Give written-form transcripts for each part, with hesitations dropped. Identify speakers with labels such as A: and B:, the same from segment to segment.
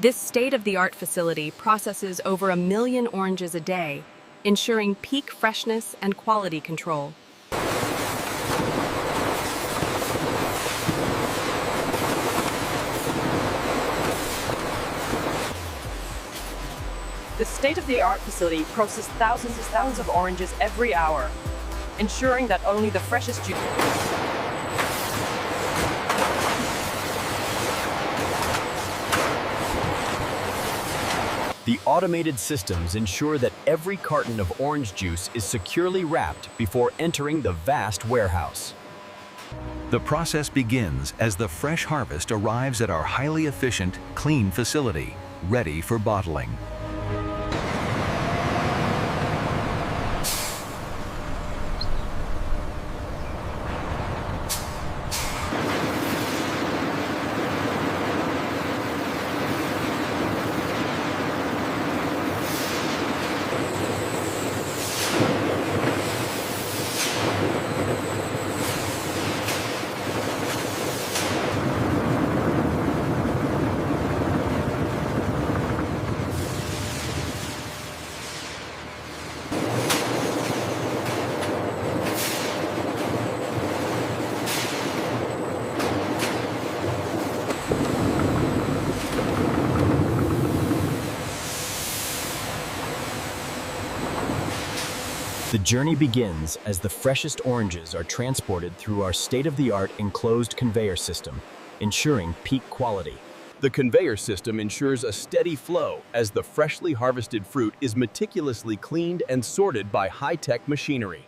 A: This state-of-the-art facility processes over 1 million oranges a day, ensuring peak freshness and quality control.
B: The state-of-the-art facility processes thousands of oranges every hour, ensuring that only the freshest juice.
C: The automated systems ensure that every carton of orange juice is securely wrapped before entering the vast warehouse.
D: The process begins as the fresh harvest arrives at our highly efficient, clean facility, ready for bottling.
C: The journey begins as the freshest oranges are transported through our state-of-the-art enclosed conveyor system, ensuring peak quality. The conveyor system ensures a steady flow as the freshly harvested fruit is meticulously cleaned and sorted by high-tech machinery.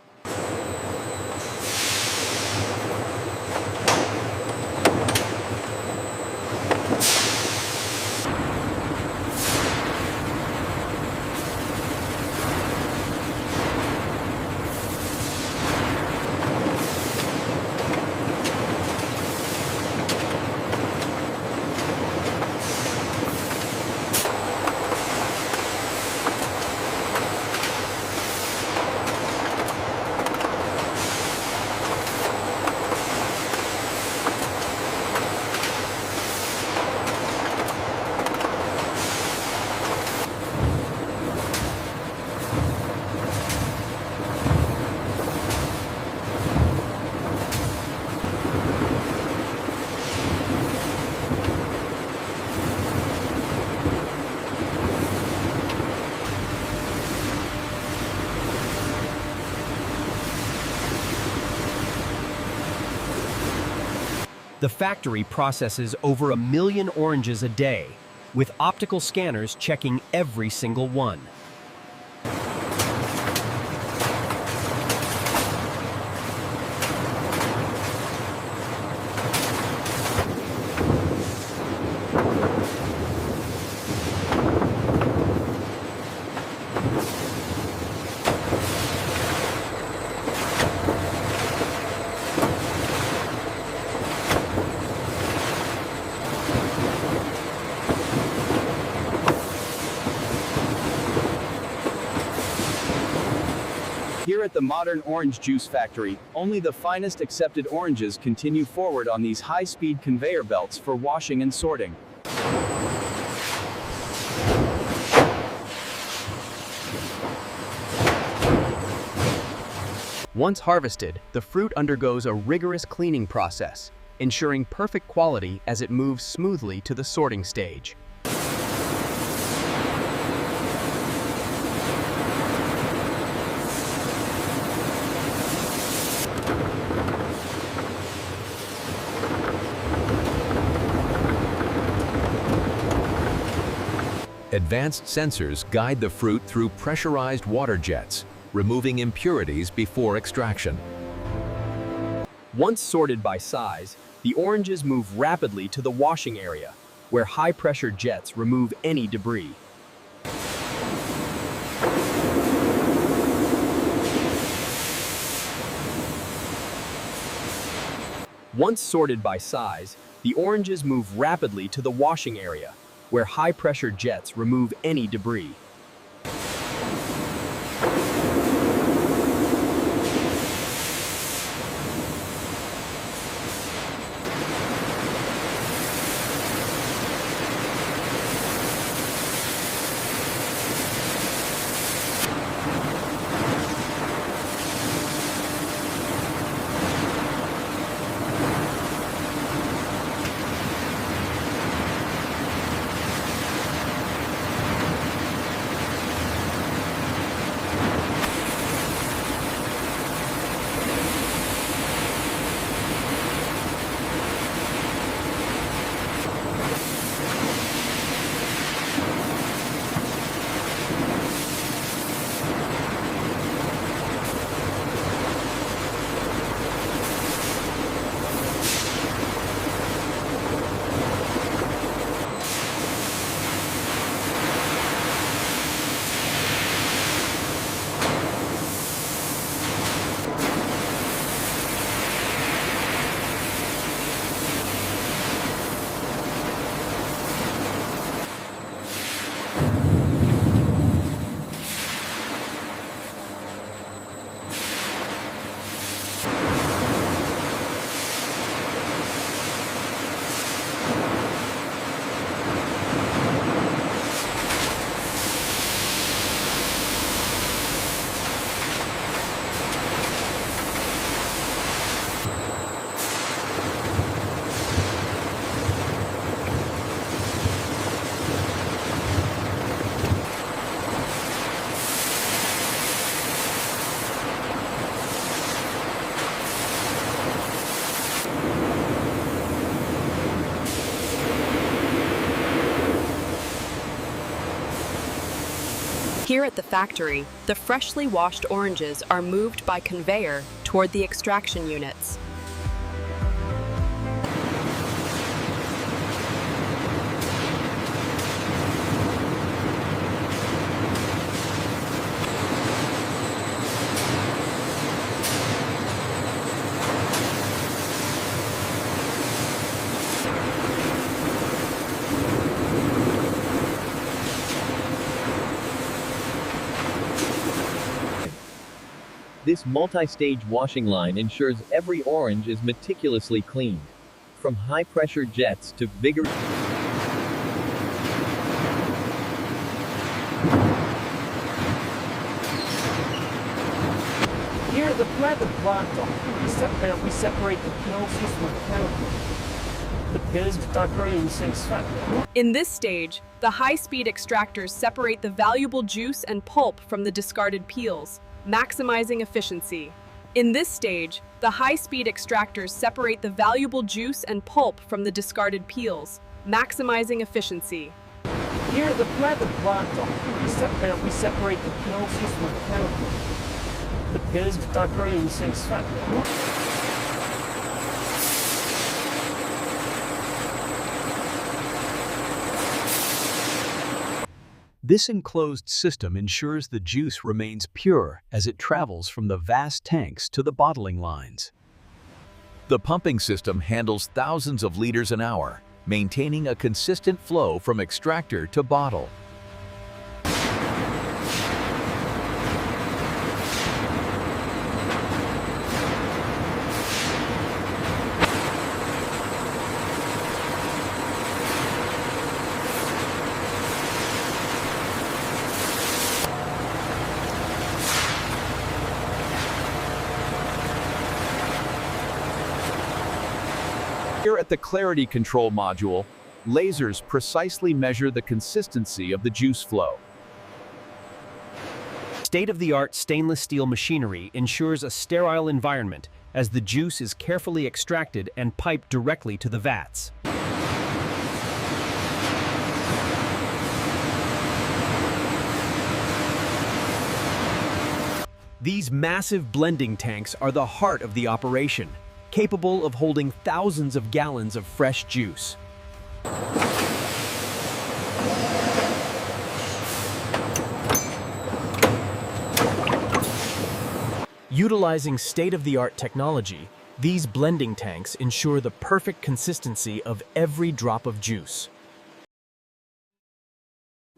C: The factory processes over 1 million oranges a day, with optical scanners checking every single one. Here at the modern orange juice factory, only the finest accepted oranges continue forward on these high-speed conveyor belts for washing and sorting. Once harvested, the fruit undergoes a rigorous cleaning process, ensuring perfect quality as it moves smoothly to the sorting stage.
D: Advanced sensors guide the fruit through pressurized water jets, removing impurities before extraction.
C: Once sorted by size, the oranges move rapidly to the washing area, where high-pressure jets remove any debris. Once sorted by size, the oranges move rapidly to the washing area, where high-pressure jets remove any debris.
A: Here at the factory, the freshly washed oranges are moved by conveyor toward the extraction units.
E: This multi-stage washing line ensures every orange is meticulously cleaned. From high-pressure jets to vigorous...
B: Here at the plant, we separate the peels from the chemical. The peels are creating six factor.
A: In this stage, the high-speed extractors separate the valuable juice and pulp from the discarded peels, maximizing efficiency. In this stage, the high-speed extractors separate the valuable juice and pulp from the discarded peels, maximizing efficiency.
B: Here at the plant, we separate the peels from the chemical. The peels are creating six factor.
C: This enclosed system ensures the juice remains pure as it travels from the vast tanks to the bottling lines.
D: The pumping system handles thousands of liters an hour, maintaining a consistent flow from extractor to bottle.
C: Here at the Clarity Control module, lasers precisely measure the consistency of the juice flow. State-of-the-art stainless steel machinery ensures a sterile environment as the juice is carefully extracted and piped directly to the vats. These massive blending tanks are the heart of the operation, capable of holding thousands of gallons of fresh juice. Utilizing state-of-the-art technology, these blending tanks ensure the perfect consistency of every drop of juice.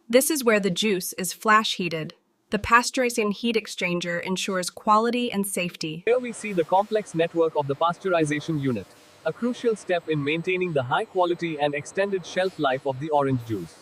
A: This is where the juice is flash heated. The pasteurization heat exchanger ensures quality and safety.
B: Here we see the complex network of the pasteurization unit, a crucial step in maintaining the high quality and extended shelf life of the orange juice.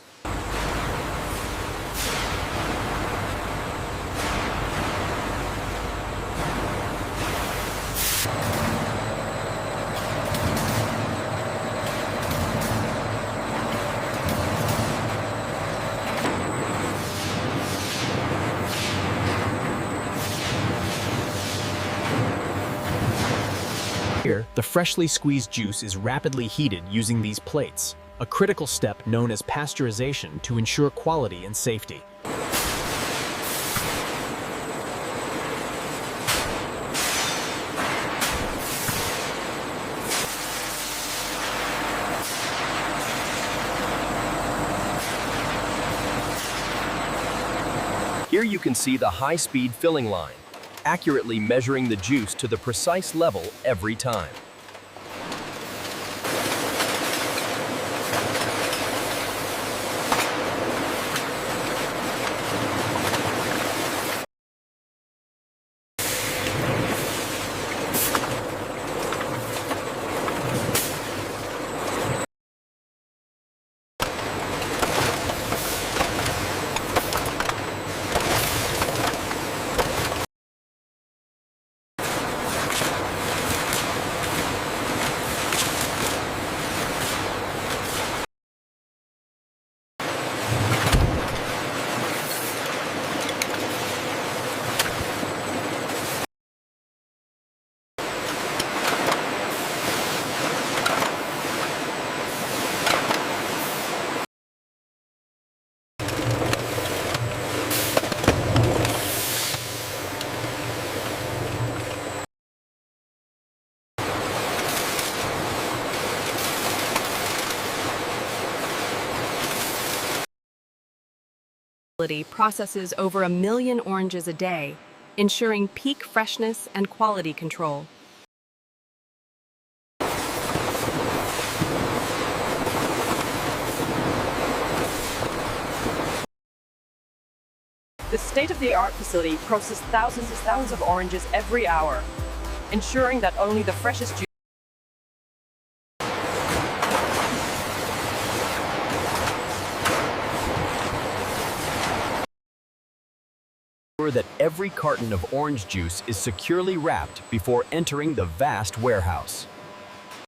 C: Here, the freshly squeezed juice is rapidly heated using these plates, a critical step known as pasteurization to ensure quality and safety. Here you can see the high-speed filling line, accurately measuring the juice to the precise level every time.
A: facility processes over 1 million oranges a day, ensuring peak freshness and quality control.
F: The state-of-the-art facility processes thousands of oranges every hour, ensuring that only the freshest juice
C: Ensure that every carton of orange juice is securely wrapped before entering the vast warehouse.